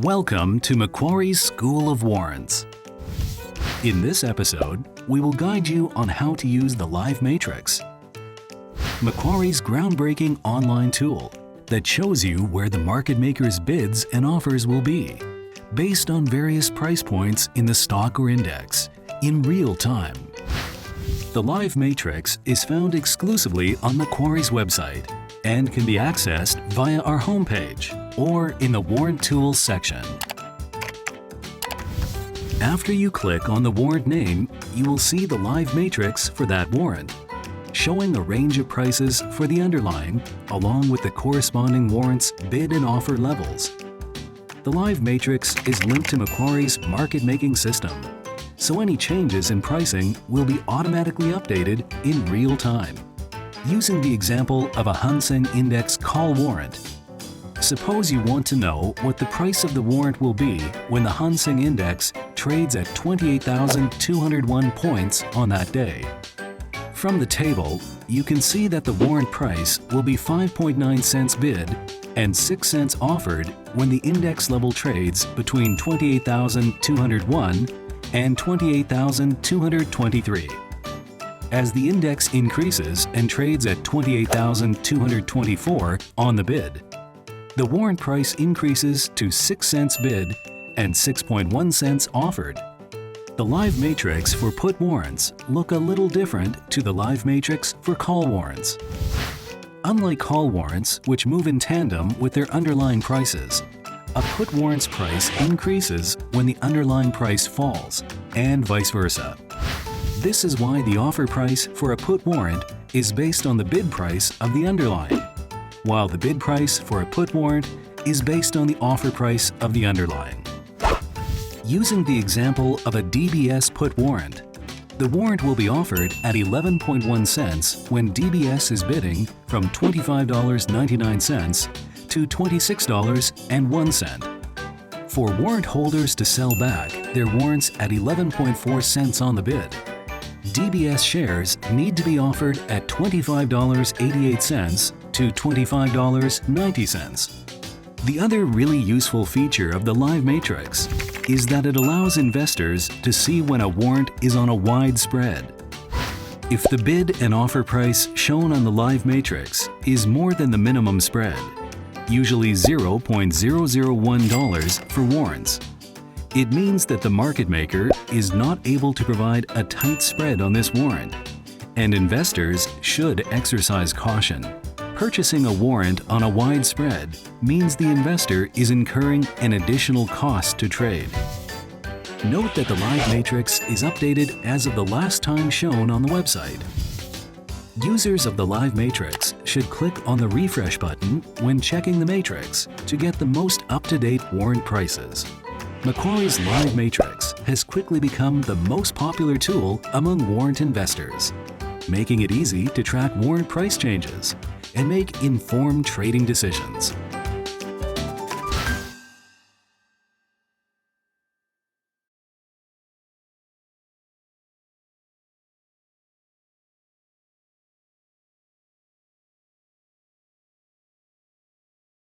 Welcome to Macquarie's School of Warrants. In this episode, we will guide you on how to use the Live Matrix, Macquarie's groundbreaking online tool that shows you where the market maker's bids and offers will be, based on various price points in the stock or index, in real time. The Live Matrix is found exclusively on Macquarie's website and can be accessed via our homepage or in the Warrant Tools section. After you click on the warrant name, you will see the Live Matrix for that warrant, showing a range of prices for the underlying, along with the corresponding warrant's bid and offer levels. The Live Matrix is linked to Macquarie's market-making system, so any changes in pricing will be automatically updated in real time. Using the example of a Hang Seng Index call warrant, suppose you want to know what the price of the warrant will be when the Hang Seng Index trades at 28,201 points on that day. From the table, you can see that the warrant price will be 5.9 cents bid and 6 cents offered when the index level trades between 28,201 and 28,223. As the index increases and trades at 28,224 on the bid, the warrant price increases to 6 cents bid and 6.1 cents offered. The Live Matrix for put warrants look a little different to the Live Matrix for call warrants. Unlike call warrants, which move in tandem with their underlying prices, a put warrant's price increases when the underlying price falls, and vice versa. This is why the offer price for a put warrant is based on the bid price of the underlying, while the bid price for a put warrant is based on the offer price of the underlying. Using the example of a DBS put warrant, the warrant will be offered at 11.1 cents when DBS is bidding from $25.99 to $26.01. For warrant holders to sell back their warrants at 11.4 cents on the bid, DBS shares need to be offered at $25.88 to $25.90. The other really useful feature of the Live Matrix is that it allows investors to see when a warrant is on a wide spread. If the bid and offer price shown on the Live Matrix is more than the minimum spread, usually $0.001 for warrants, it means that the market maker is not able to provide a tight spread on this warrant, and investors should exercise caution. Purchasing a warrant on a wide spread means the investor is incurring an additional cost to trade. Note that the Live Matrix is updated as of the last time shown on the website. Users of the Live Matrix should click on the refresh button when checking the matrix to get the most up-to-date warrant prices. Macquarie's Live Matrix has quickly become the most popular tool among warrant investors, making it easy to track warrant price changes and make informed trading decisions.